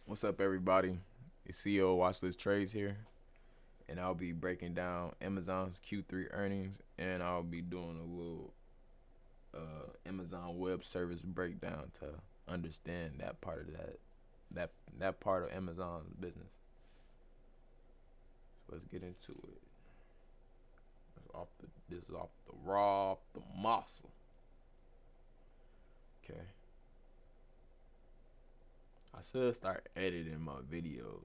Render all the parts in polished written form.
What's up, everybody? It's CEO Watchlist Trades here, and I'll be breaking down Amazon's Q3 earnings, and I'll be doing a little Amazon Web Service breakdown to understand that part of that part of Amazon's business. So let's get into it. This is off the raw, off the muscle. Okay. I should start editing my videos,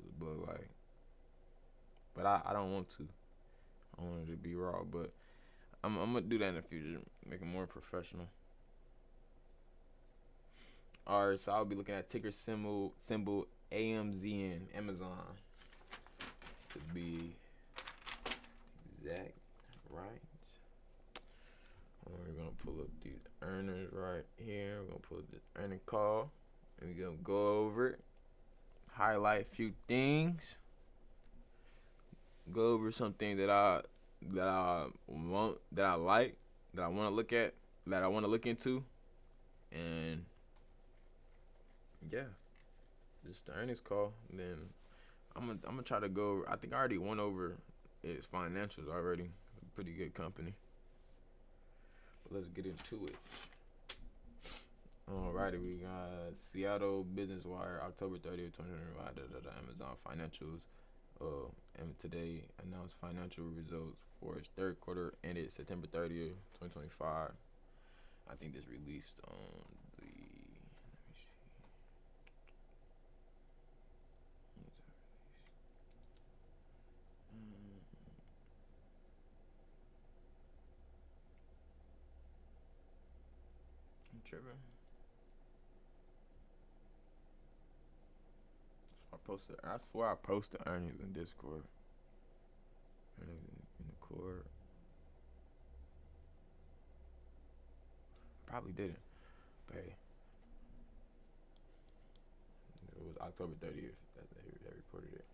but I don't want to. I want it to be raw, but I'm gonna do that in the future, make it more professional. Alright, so I'll be looking at ticker symbol AMZN, Amazon, to be exact, right? We're gonna pull up these earners right here. We're gonna pull up the earning call, and we're gonna go over it, highlight a few things, go over something that I want, that I like, that I want to look at, that I want to look into, and yeah, just the earnings call. And then I'm gonna try to go. I think I already went over its financials already. It's a pretty good company. But let's get into it. Alrighty, we got Seattle Business Wire, October 30th, 2025. Amazon financials. And today announced financial results for its third quarter ended September 30th, 2025. I think this released on the. Let me see. I'm tripping. I swear I posted earnings in Discord. Earnings in the core. Probably didn't. But hey, it was October 30th that they reported it.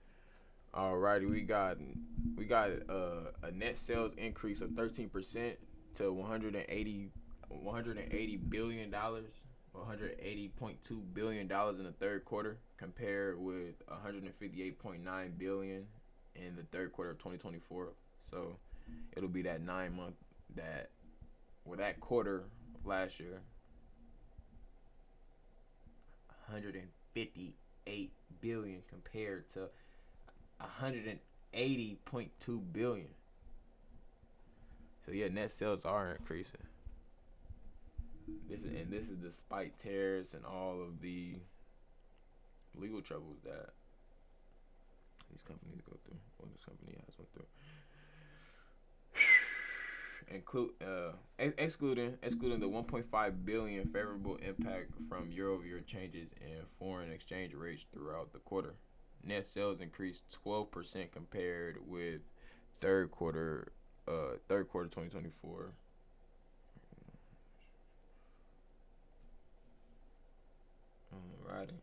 Alrighty, we got a net sales increase of 13% to 180 billion dollars, $180.2 billion in the third quarter, compared with 158.9 billion in the third quarter of 2024. So it'll be that 9 month that quarter of last year, 158 billion compared to 180.2 billion. So yeah, net sales are increasing. This is despite tariffs and all of the legal troubles that these companies go through, or this company has went through. Excluding the 1.5 billion favorable impact from year-over-year changes in foreign exchange rates throughout the quarter. Net sales increased 12% compared with third quarter 2024. Alrighty.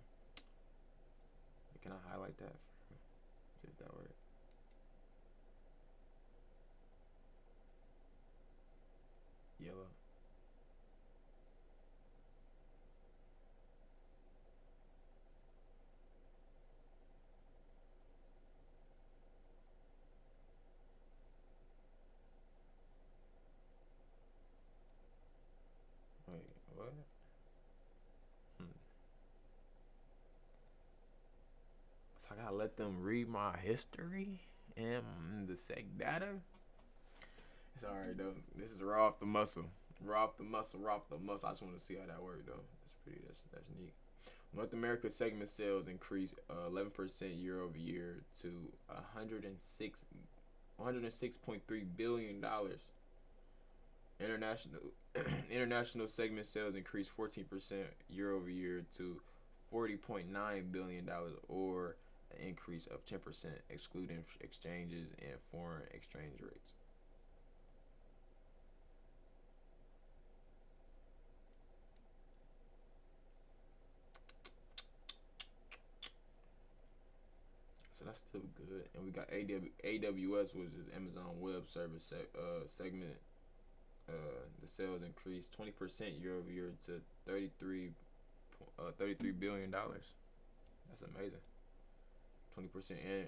Can I highlight that? Get that right. Yellow. Wait, what? Hmm. So I gotta let them read my history and the sec data. It's alright though. This is raw off the muscle. Raw off the muscle, raw off the muscle. I just want to see how that worked though. That's neat. North America segment sales increased 11% year over year to 106.3 billion dollars. International international segment sales increased 14% year over year to $40.9 billion, or an increase of 10% excluding exchanges and foreign exchange rates. So that's still good. And we got AWS, which is Amazon Web Service segment. The sales increased 20% year over year to $33 billion. That's amazing. 20%,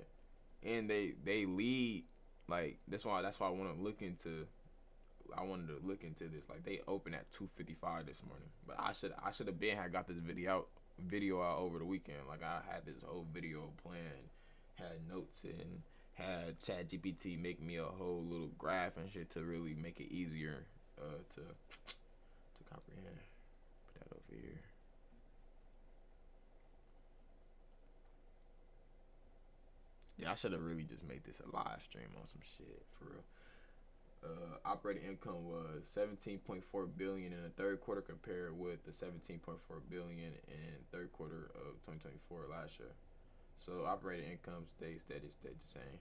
and they lead. Like that's why I wanted to look into this. Like they opened at 2:55 this morning, but I should have been had got this video out over the weekend. Like I had this whole video planned, had notes and had ChatGPT make me a whole little graph and shit to really make it easier to comprehend. Put that over here. Yeah, I should have really just made this a live stream on some shit for real. Operating income was 17.4 billion in the third quarter, compared with the 17.4 billion in third quarter of 2024 last year. So operating income stayed steady, stayed the same.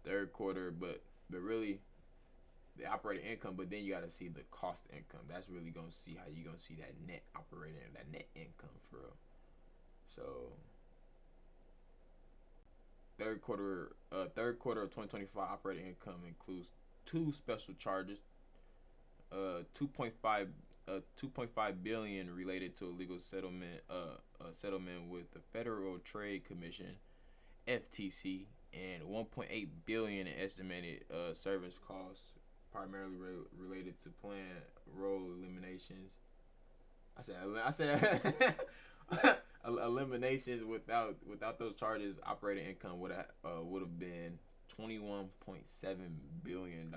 Third quarter, but really the operating income, but then you got to see the cost income. That's really gonna see how you gonna see that net operating, that net income for real. So third quarter of 2025 operating income includes two special charges, 2.5 billion related to a legal settlement with the Federal Trade Commission (FTC), and 1.8 billion in estimated service costs, primarily related to planned role eliminations. I said eliminations. Without those charges, operating income would have been $21.7 billion.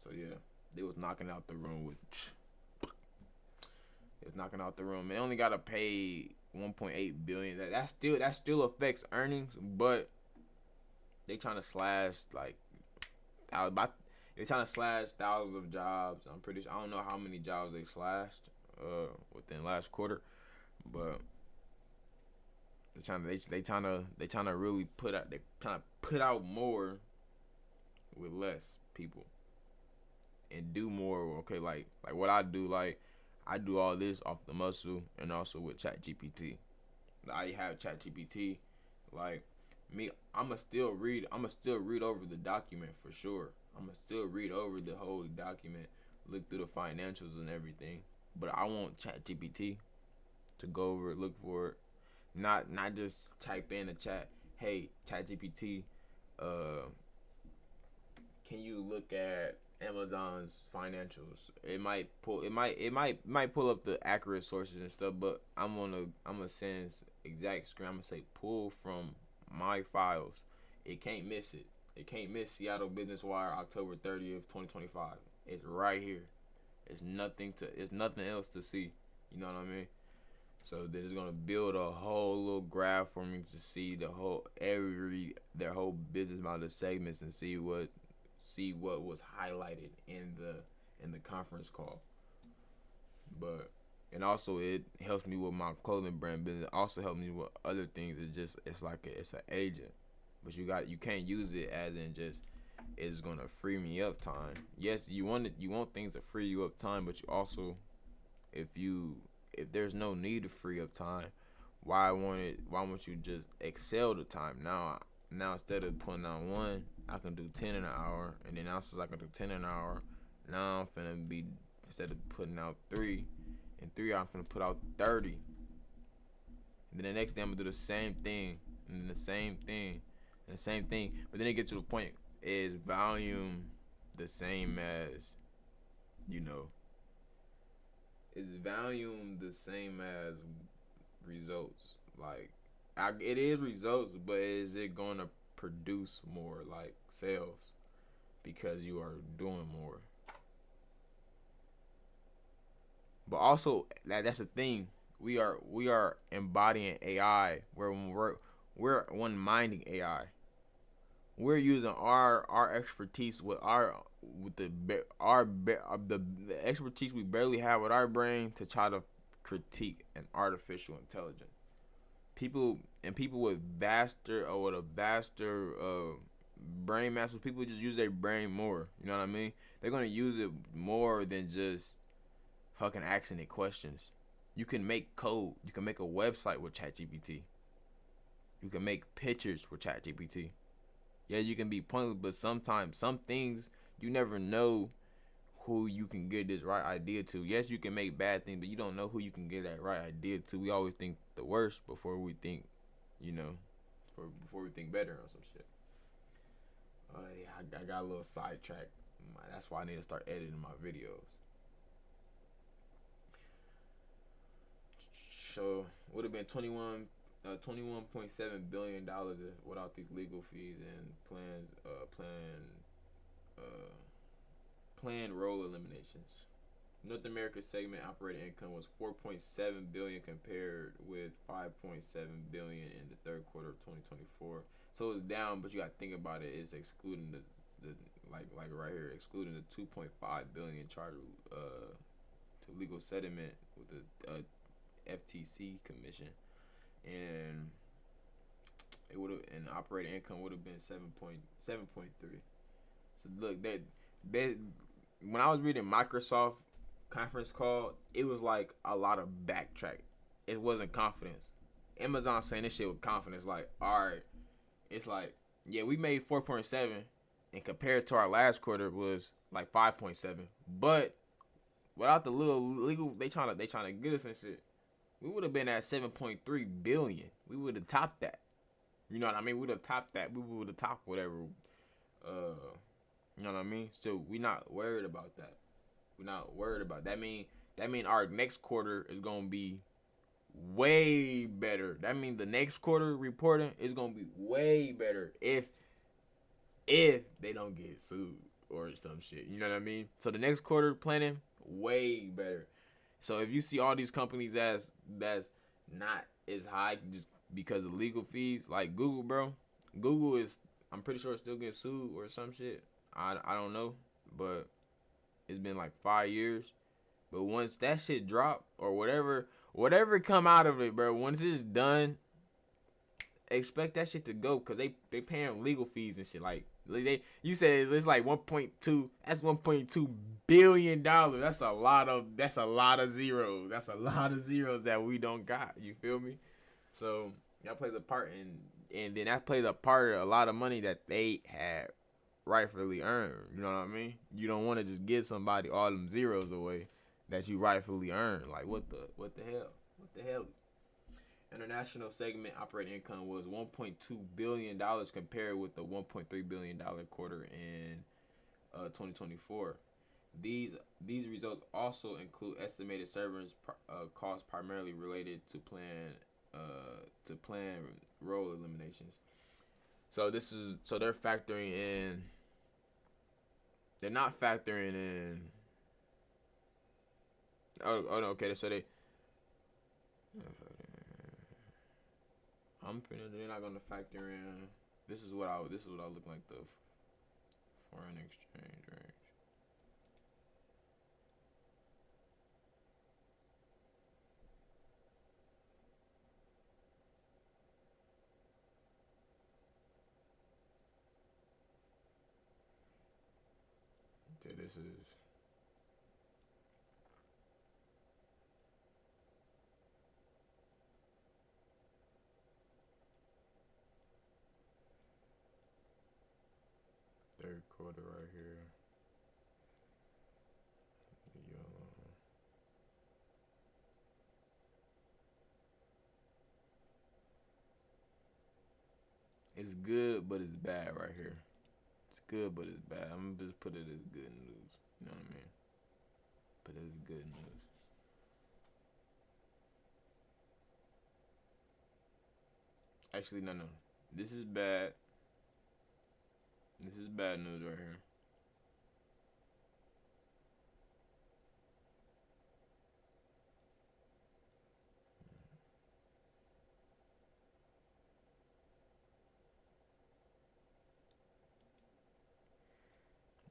So yeah, they was knocking out the room with. It was knocking out the room. They only gotta pay 1.8 billion. That still affects earnings, but they trying to slash like they trying to slash thousands of jobs. I'm pretty sure. I don't know how many jobs they slashed within last quarter, but they trying to really put out more with less people and do more. Okay, like what I do, like I do all this off the muscle and also with ChatGPT. I have ChatGPT. Like me, I'ma still read over the document for sure. I'ma still read over the whole document, look through the financials and everything. But I want ChatGPT to go over it, look for it. Not just type in the chat, hey ChatGPT, can you look at Amazon's financials? It might pull up the accurate sources and stuff, but I'm gonna send exact screen. I'm gonna say pull from my files. It can't miss it. It can't miss Seattle Business Wire, October 30th, 2025. It's right here. It's nothing else to see. You know what I mean? So then it's gonna build a whole little graph for me to see their whole business model segments and see what was highlighted in the conference call. But and also it helps me with my clothing brand business. It also helps me with other things. It's like it's an agent, but you can't use it as in just it's gonna free me up time. Yes, you want things to free you up time, but you also if there's no need to free up time, why won't you just excel the time? Now instead of putting on one, I can do 10 an hour, and then now since I can do 10 an hour, now I'm finna be, instead of putting out 3, in 3 I'm finna put out 30. And then the next day I'm gonna do the same thing, and the same thing, and the same thing. But then it gets to the point, is volume the same as, is volume the same as results? Like, it is results, but is it gonna produce more, like sales, because you are doing more? But also that's the thing, we are embodying AI, where when we're one minding AI. We're using our expertise with the expertise we barely have with our brain to try to critique an artificial intelligence. People with a vaster brain mass, people just use their brain more. You know what I mean? They're gonna use it more than just fucking asking it questions. You can make code. You can make a website with ChatGPT. You can make pictures with ChatGPT. Yeah, you can be pointless, but sometimes some things you never know who you can get this right idea to. Yes, you can make bad things, but you don't know who you can get that right idea to. We always think the worst before we think You know, for before we think better on some shit. Yeah, I got a little sidetracked. That's why I need to start editing my videos. So would have been 21.7 billion without these legal fees and planned role eliminations. North America segment operating income was 4.7 billion compared with 5.7 billion in the third quarter of 2024. So it's down, but you got to think about it. It's excluding the like right here, excluding the 2.5 billion charge to legal settlement with the FTC commission, and it would have, and operating income would have been 7.3. So look, that when I was reading Microsoft conference call, it was like a lot of backtrack. It wasn't confidence. Amazon saying this shit with confidence, like, all right, it's like, yeah, we made 4.7, and compared to our last quarter was like 5.7, but without the little legal, they trying to get us and shit. We would have been at 7.3 billion. We would have topped that. You know what I mean? We would have topped that. We would have topped whatever. You know what I mean? So we not worried about that. We're not worried about that. That mean our next quarter is gonna be way better. That means the next quarter reporting is gonna be way better if they don't get sued or some shit. You know what I mean? So the next quarter planning way better. So if you see all these companies that's not as high just because of legal fees, like Google, bro. Google is, I'm pretty sure, still getting sued or some shit. I don't know, but it's been like 5 years. But once that shit drop or whatever come out of it, bro, once it's done, expect that shit to go, because they paying legal fees and shit. Like you said it's like 1.2. That's 1.2 billion dollars. That's a lot of zeros. That's a lot of zeros that we don't got. You feel me? So that plays a part and then that plays a part of a lot of money that they had rightfully earned. You know what I mean? You don't want to just give somebody all them zeros away that you rightfully earned. Like what the hell? What the hell? International segment operating income was $1.2 billion compared with the $1.3 billion quarter in 2024. These results also include estimated severance costs primarily related to plan role eliminations. So they're factoring in. They're not factoring in. Oh no, okay. So they're not gonna factor in. This is what I look like, the foreign exchange range. Okay, this is. Third quarter right here. It's good, but it's bad right here. It's good, but it's bad. I'm gonna just put it as good news. You know what I mean? Put it as good news. Actually, no. This is bad. This is bad news right here.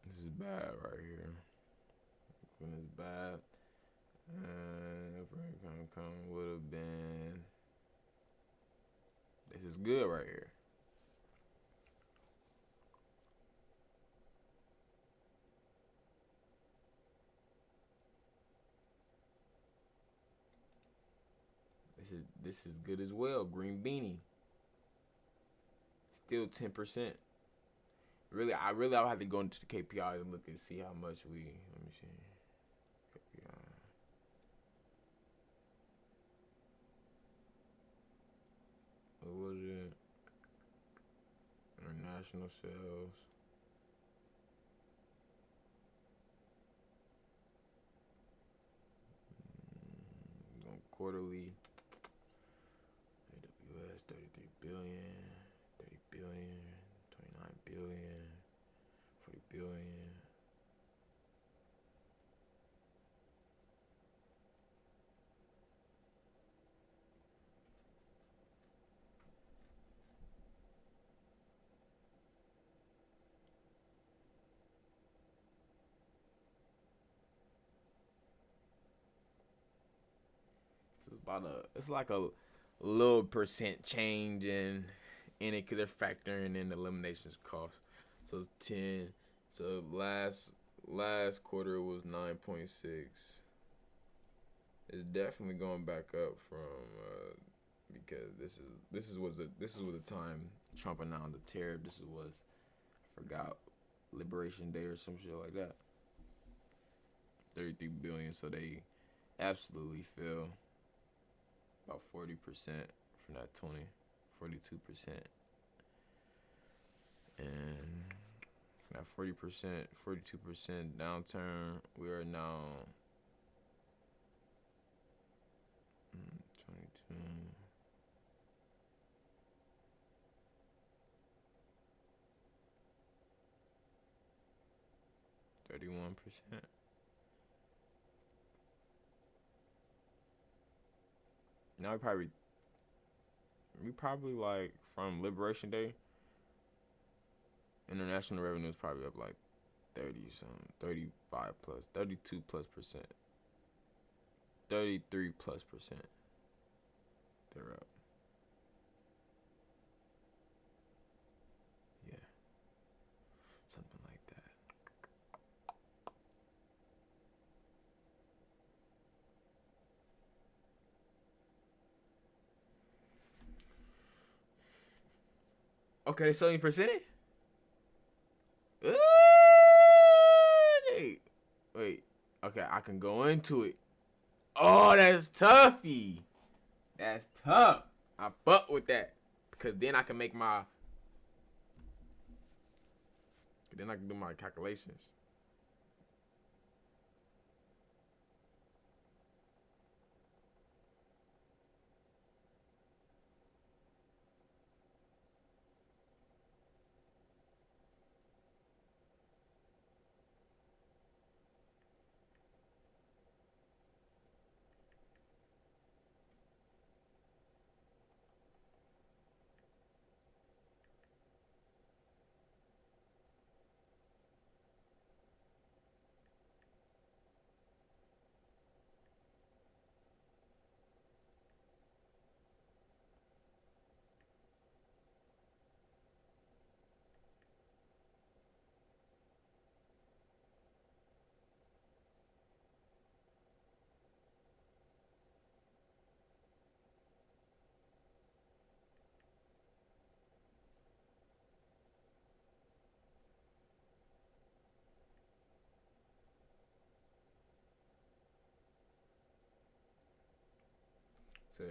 This is bad right here. When it's bad, income would have been. This is good right here. This is good as well. Green beanie. Still 10%. Really, I would have to go into the KPIs and look and see how much we. Let me see. KPI. What was international sales. Going quarterly. AWS 33 billion, 30 billion, 29 billion, 40 billion. It's like a little percent change in it because they're factoring in the eliminations cost. So it's 10. So last quarter was 9.6. It's definitely going back up from because this is what the time Trump announced the tariff. This is was I forgot Liberation Day or some shit like that. 33 billion. So they absolutely fell about 40% from that 42%. And from that 40%, 42% downturn, we are now 22. %. Now we probably like from Liberation Day, international revenue is probably up like 30 something, 35 plus, 32 plus percent, 33 plus percent. They're up. Yeah, something like that. Okay, so you percentage? Wait. Okay, I can go into it. Oh, that's toughy. That's tough. I fuck with that because then I can make then I can do my calculations.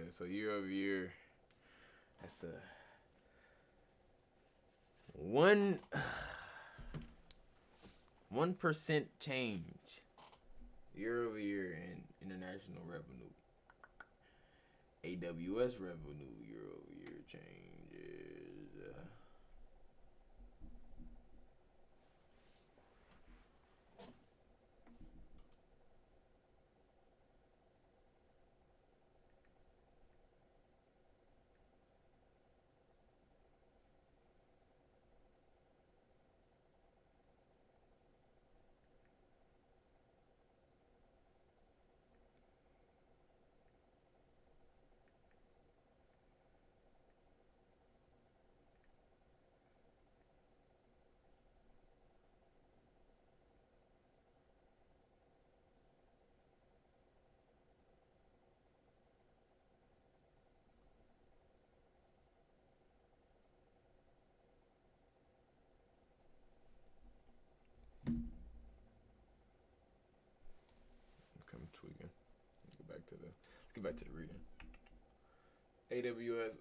So year over year, that's a 1% change year over year in international revenue. AWS revenue year over year changes. I'm tweaking. Let's get back to the reading. AWS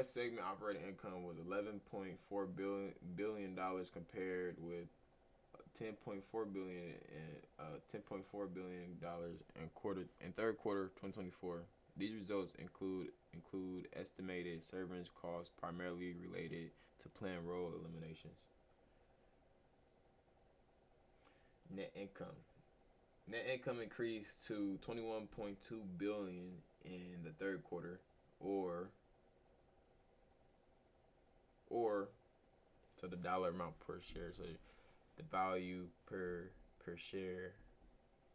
segment operating income was $11.4 billion compared with 10.4 billion dollars in third quarter 2024. These results include estimated severance costs primarily related to planned role eliminations. Net income. Net income increased to 21.2 billion in the third quarter, or so the dollar amount per share. So the value per share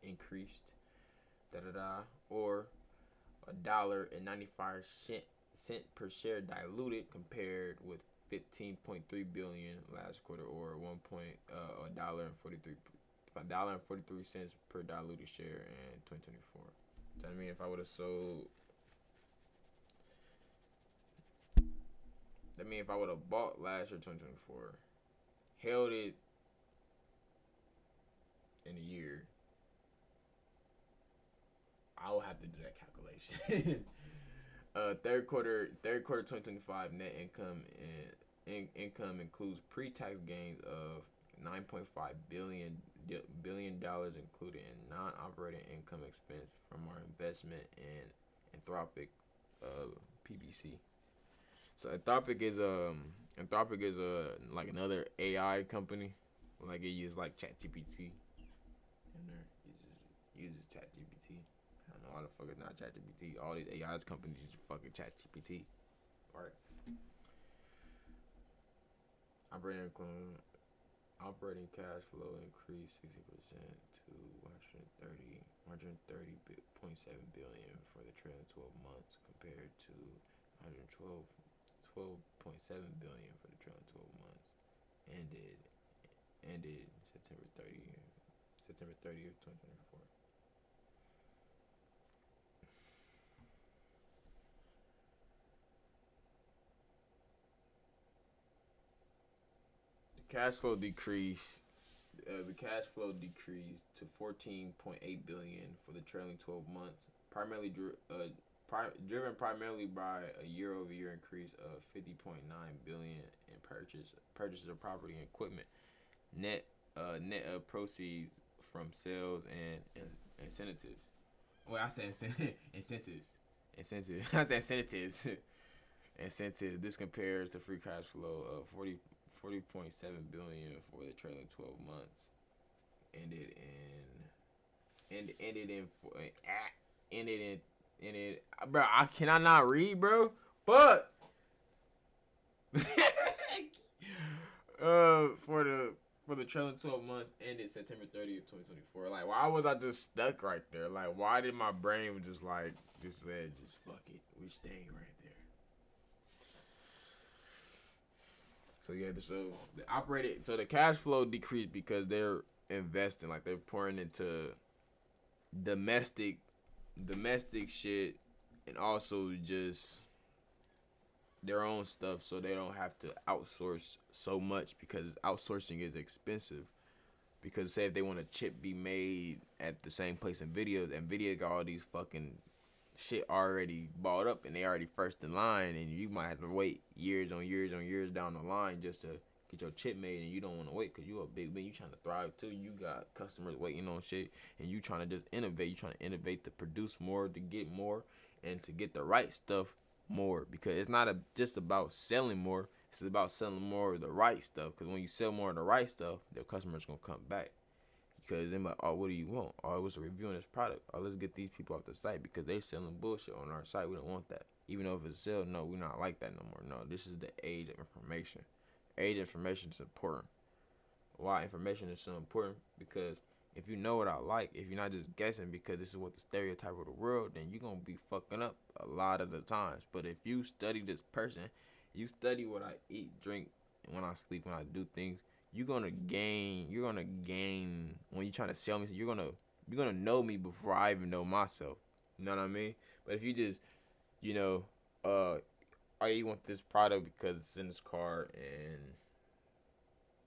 increased. Or $1.95 per share diluted compared with 15.3 billion last quarter, or $1.43 per diluted share in 2024. So I mean, if I would have sold, if I would have bought last year 2024, held it in a year, I will have to do that calculation. Third quarter 2025 net income and income includes pre-tax gains of $9.5 billion, including non-operating income expense from our investment in Anthropic, PBC. So Anthropic is like another AI company. Like it uses like ChatGPT. And there uses ChatGPT. I don't know why the fuck it's not ChatGPT. All these AI companies use fucking ChatGPT. Alright. Operating cash flow increased 60% to 130.7 billion for the trailing 12 months compared to 12.7 billion for the trailing 12 months. Ended September 30th, 2024. The cash flow decreased to 14.8 billion for the trailing 12 months, driven primarily by a year-over-year increase of 50.9 billion in purchases of property and equipment, net of proceeds from sales and incentives. Well, I said incentives. I said incentives. Incentives. This compares to free cash flow of 40.7 billion for the trailing 12 months, ended in bro. I cannot not read, bro. But for the trailing 12 months ended September 30th, 2024. Like, why was I just stuck right there? Like, why did my brain just fuck it, we staying right there. So yeah, so the cash flow decreased because they're investing, like they're pouring into domestic shit, and also just their own stuff, so they don't have to outsource so much, because outsourcing is expensive. Because say if they want a chip be made at the same place Nvidia got all these fucking shit already bought up, and they already first in line, and you might have to wait years on years down the line just to get your chip made, and you don't want to wait because you a big man, you trying to thrive too. You got customers waiting on shit, and you trying to just innovate. You trying to innovate to produce more, to get more, and to get the right stuff more, because it's not just about selling more. It's about selling more of the right stuff, because when you sell more of the right stuff, the customer's gonna come back. Because they're like, oh, what do you want? Oh, it was a review on this product. Oh, let's get these people off the site because they selling bullshit on our site. We don't want that. Even though if it's a sale, no, we're not like that no more. No, this is the age of information. Age of information is important. Why information is so important? Because if you know what I like, if you're not just guessing because this is what the stereotype of the world, then you're going to be fucking up a lot of the times. But if you study this person, you study what I eat, drink, and when I sleep, when I do things, you're gonna gain when you're trying to sell me. You're gonna know me before I even know myself. You know what I mean? But if you just, oh, you want this product because it's in this car, and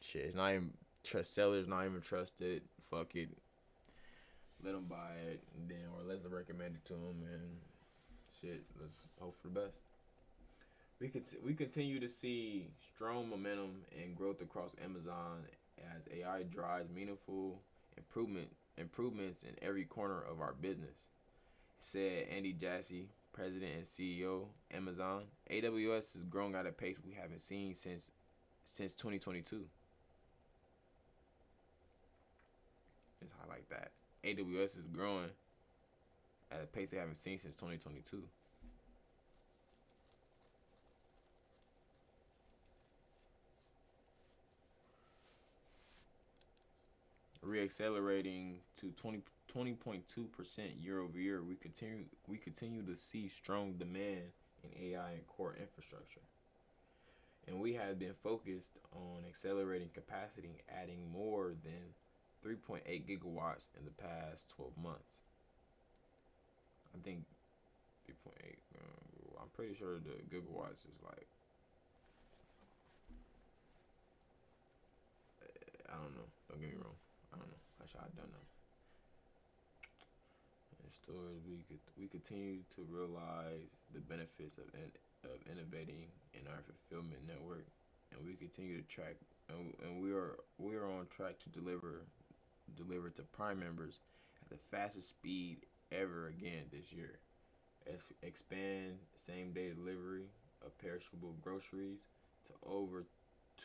shit, it's not even seller's not even trusted. Fuck it, let them buy it, and then or let's recommend it to them, and shit. Let's hope for the best. We continue to see strong momentum and growth across Amazon as AI drives meaningful improvements in every corner of our business. Said Andy Jassy, President and CEO, Amazon. AWS is growing at a pace we haven't seen since 2022. Just highlight that. AWS is growing at a pace they haven't seen since 2022. Reaccelerating to 20.2% year over year. We continue to see strong demand in AI and core infrastructure. And we have been focused on accelerating capacity, adding more than 3.8 gigawatts in the past 12 months. I think 3.8. I'm pretty sure the gigawatts is like, I don't know. Don't get me wrong. I don't know. Actually, I don't know. In stores, we continue to realize the benefits of innovating in our fulfillment network, and we continue to track, and we are on track to deliver to Prime members at the fastest speed ever again this year. Expand same day delivery of perishable groceries to over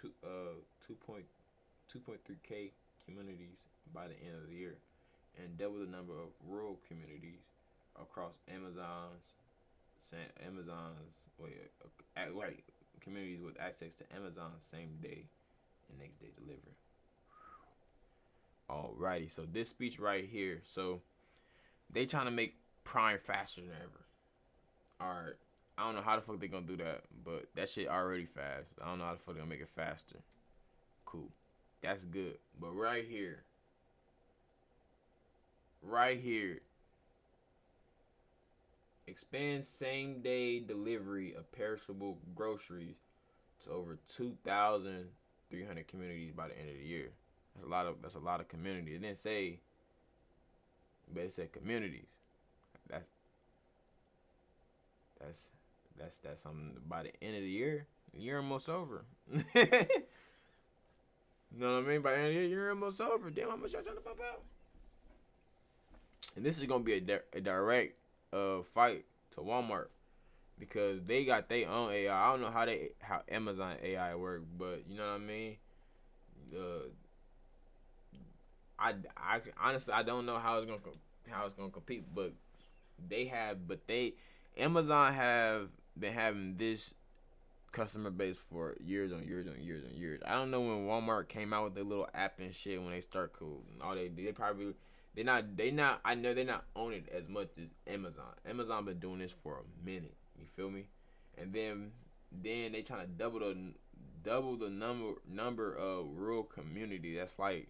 2.3K communities by the end of the year, and double the number of rural communities across communities with access to Amazon same day and next day delivery. Alrighty, so this speech right here, so they trying to make Prime faster than ever. Alright, I don't know how the fuck they gonna do that, but that shit already fast. I don't know how the fuck they gonna make it faster. Cool, that's good. But right here, expand same day delivery of perishable groceries to over 2,300 communities by the end of the year. That's a lot of community. It didn't say, but it said communities. That's something. By the end of the year almost over. You know what I mean? By the end of the year almost over. Damn, how much y'all trying to pump out? And this is gonna be a direct fight to Walmart, because they got their own AI. I don't know how Amazon AI work, but you know what I mean. I honestly I don't know how it's gonna compete, but Amazon have been having this customer base for years on years on years on years. I don't know when Walmart came out with their little app and shit, when they start cool and all they probably they not I know they're not on it as much as Amazon. Amazon been doing this for a minute. You feel me? And then they trying to double the number of rural community. That's like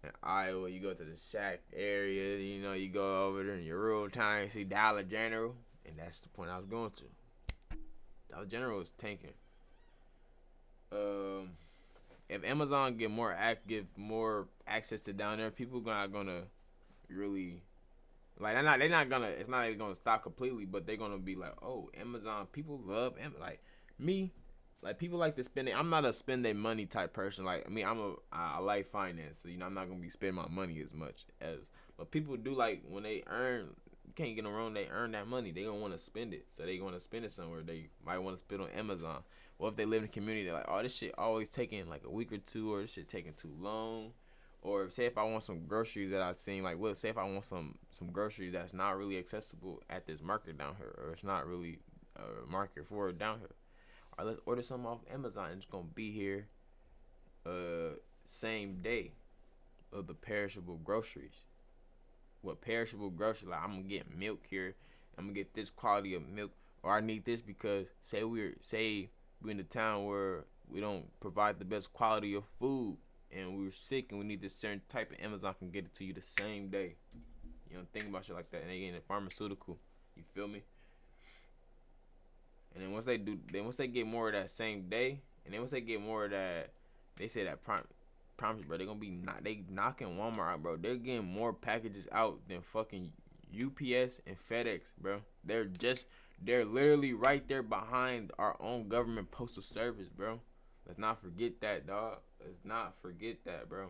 in Iowa, you go to the Shack area, you know, you go over there in your rural town, you see Dollar General, and that's the point I was going to. Dollar General is tanking. If Amazon give more access to down there, people not gonna really like. They're not gonna. It's not even gonna stop completely, but they're gonna be like, oh, Amazon. People love like me. Like, people like to spend it. I'm not a spend their money type person. Like, I mean, I like finance, so you know I'm not gonna be spending my money as much as. But people do like when they earn. You can't get them wrong. They earn that money. They gonna want to spend it, so they gonna spend it somewhere. They might want to spend on Amazon. Or if they live in a community, they're like, oh, this shit always taking like a week or two, or this shit taking too long. Or say if I want some groceries that I've seen, like, well, say if I want some groceries that's not really accessible at this market down here, or it's not really a market for it down here. Or let's order some off Amazon. It's gonna be here same day of the perishable groceries. What perishable groceries? Like, I'm gonna get milk here. I'm gonna get this quality of milk, or I need this because say we're in a town where we don't provide the best quality of food, and we're sick and we need this certain type, of Amazon can get it to you the same day. You don't think about shit like that, and they get in pharmaceutical. You feel me? And then once they get more of that same day, and then once they get more of that, they say that promise, bro, they gonna be they knocking Walmart out, bro. They're getting more packages out than fucking UPS, and FedEx, bro. They're literally right there behind our own government postal service, bro. Let's not forget that, dog. Let's not forget that, bro.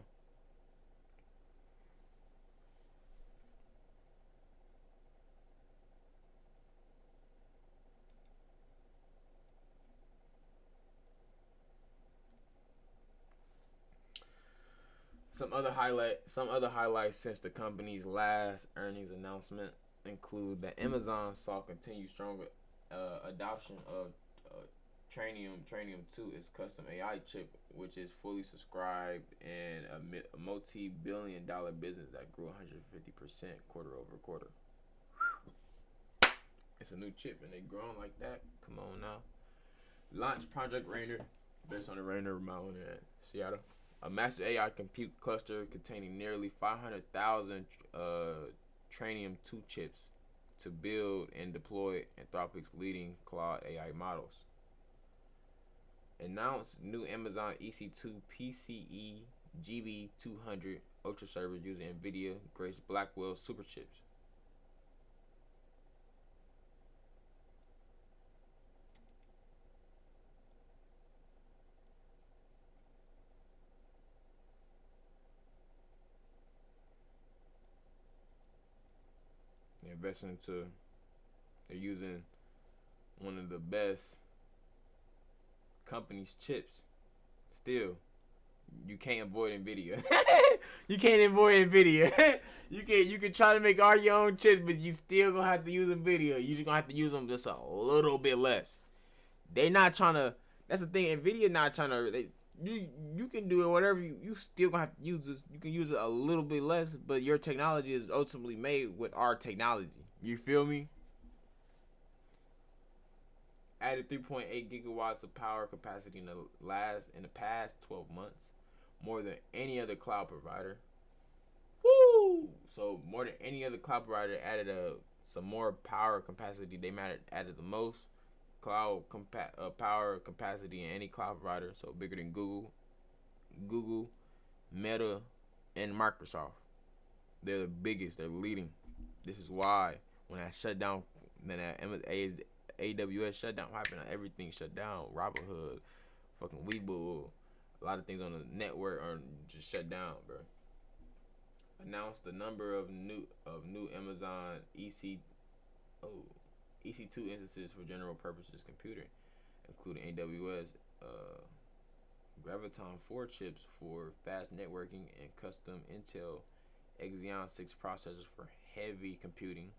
Some other highlights since the company's last earnings announcement include that Amazon saw continued strong adoption of Trainium 2, its custom AI chip, which is fully subscribed and a multi-billion-dollar business that grew 150% quarter over quarter. It's a new chip and they growing like that. Come on now. Launch Project Rainer, based on the Rainer Mountain in Seattle. A massive AI compute cluster containing nearly 500,000 Trainium 2 chips to build and deploy Anthropic's leading cloud AI models. Announced new Amazon EC2 PCE GB200 Ultra servers using NVIDIA Grace Blackwell super chips. They're investing into. They're using one of the best company's chips. Still, you can't avoid Nvidia. You can't avoid Nvidia. You can try to make all your own chips, but you still gonna have to use Nvidia. You just gonna have to use them just a little bit less. They not trying to. That's the thing. Nvidia not trying to. You can do it whatever you still gonna have to use this. You can use it a little bit less, but your technology is ultimately made with our technology. You feel me? Added 3.8 gigawatts of power capacity in the past 12 months, more than any other cloud provider. Woo! So more than any other cloud provider added some more power capacity. They added the most power capacity in any cloud provider. So bigger than Google, Meta, and Microsoft. They're the biggest. They're leading. This is why when I shut down, then AWS shutdown happened. Everything shut down. Robinhood, fucking Webull, a lot of things on the network are just shut down, bro. Announced the number of new Amazon EC2 instances for general purposes computing, including AWS Graviton 4 chips for fast networking and custom Intel Xeon 6 processors for heavy computing.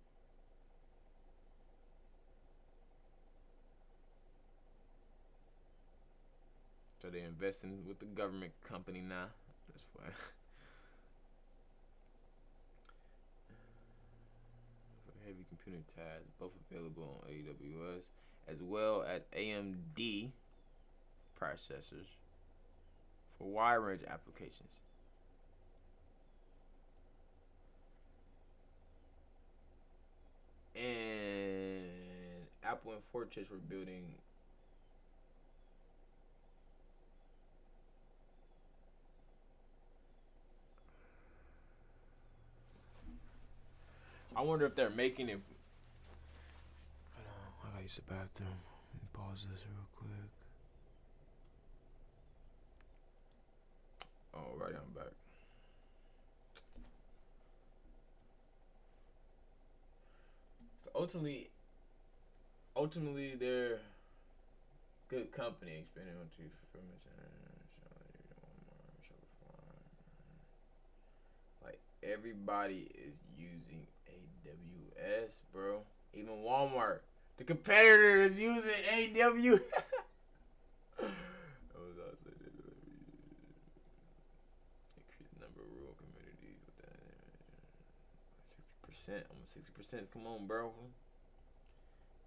So they're investing with the government company now. That's fine. For heavy computing tasks, both available on AWS as well as AMD processors for wide range applications. And Apple and Ford chips were building. I wonder if they're making it. Hold on, I gotta use the bathroom. Let me pause this real quick. Alright, I'm back. So ultimately, they're good company. Expanding onto fulfillment like everybody is using AWS, bro. Even Walmart, the competitor, is using AWS. Increase the number of rural communities with that 60%. Almost 60%. Come on, bro.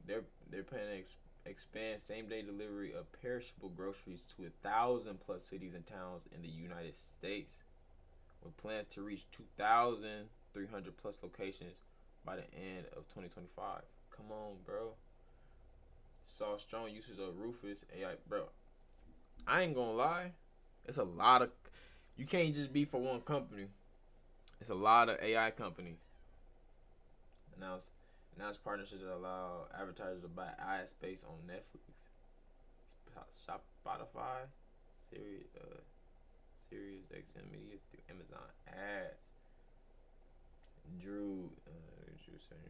They're planning to expand same day delivery of perishable groceries to 1,000 plus cities and towns in the United States, with plans to reach 2,300 plus locations by the end of 2025. Come on, bro. Saw strong usage of Rufus AI, bro. I ain't gonna lie, it's a lot of. You can't just be for one company. It's a lot of AI companies. announced partnerships that allow advertisers to buy ad space on Netflix, Spotify, Sirius XM Media through Amazon Ads. Drew saying.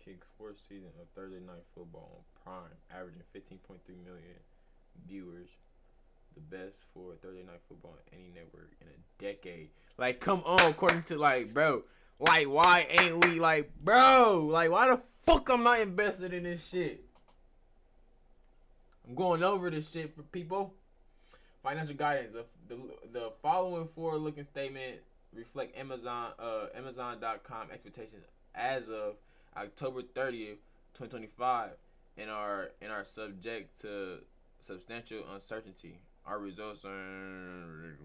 Kick fourth season of Thursday Night Football on Prime, averaging 15.3 million viewers. The best for Thursday Night Football on any network in a decade. Like, come on, according to, like, bro. Like, why ain't we, like, bro? Like, why the fuck I'm not invested in this shit? I'm going over this shit for people. Financial guidance. The following forward-looking statement reflect Amazon.com expectations as of October 30th, 2025, and are subject to substantial uncertainty. Our results are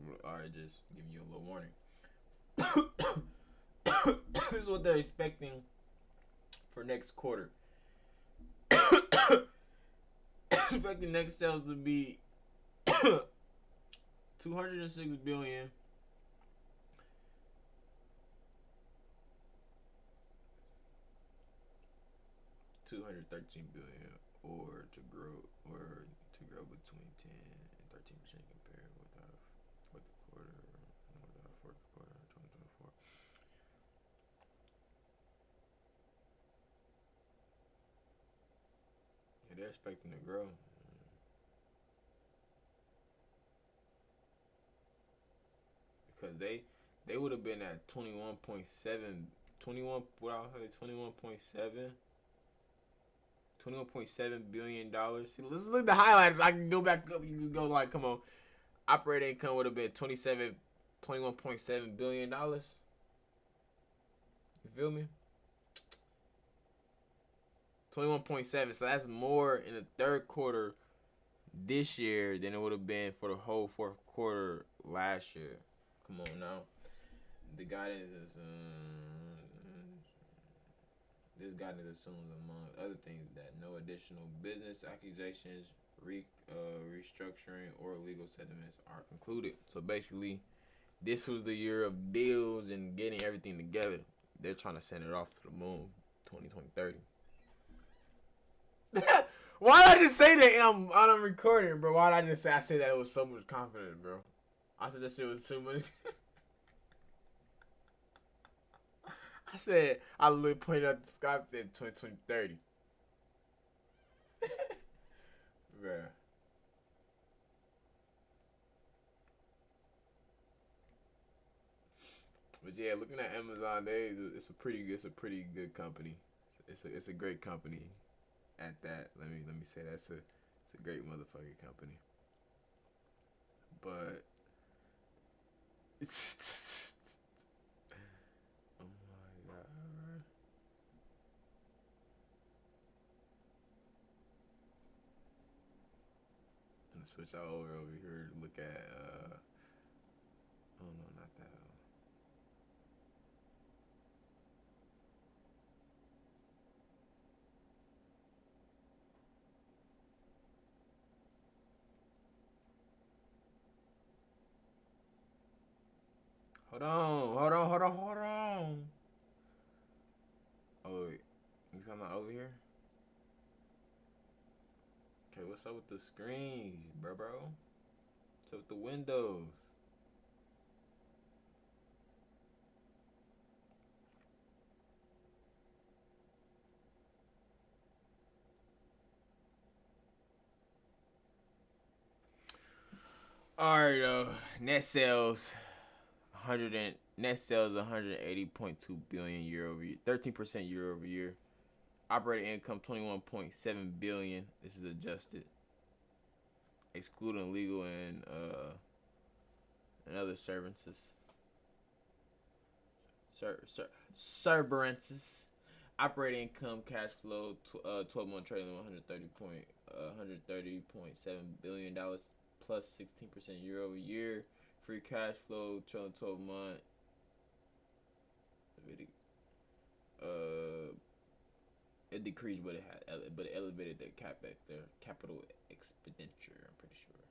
just giving you a little warning. This is what they're expecting for next quarter. Expecting next sales to be 206 billion. $213 billion, or to grow between 10 and 13% compared with the fourth quarter of 2024. Yeah, they're expecting to grow. Because they would have been at 21.7 $21.7 billion. See, let's look at the highlights. I can go back up. You can go like, come on. Operating income would have been $21.7 billion. You feel me? 21.7. So that's more in the third quarter this year than it would have been for the whole fourth quarter last year. Come on now. The guidance is this guidance assumes, among other things, that no additional business accusations, restructuring, or legal settlements are concluded. So basically, this was the year of deals and getting everything together. They're trying to send it off to the moon, 2030. Why did I just say that I'm recording, bro? Why did I just say that with so much confidence, bro? I said that shit was too much. I said, I literally pointed out the sky and said 2030. Bruh. But yeah, looking at Amazon, it's a pretty good company. It's a great company. At that, let me say it's a great motherfucking company. But it's oh my god. I'm gonna switch all over here to look at oh no, not that. Hold on. Oh wait, he's not over here. Okay, what's up with the screens, bro? What's up with the windows? All right, net sales 180.2 billion year over year, 13% year over year. Operating income 21.7 billion. This is adjusted, excluding legal and other services. Serverances. Operating income, cash flow, 12-month trailing, 130.7 billion dollars, plus 16% year over year. Free cash flow, trailing 12-month, It decreased, but it elevated their capex, their capital expenditure. I'm pretty sure.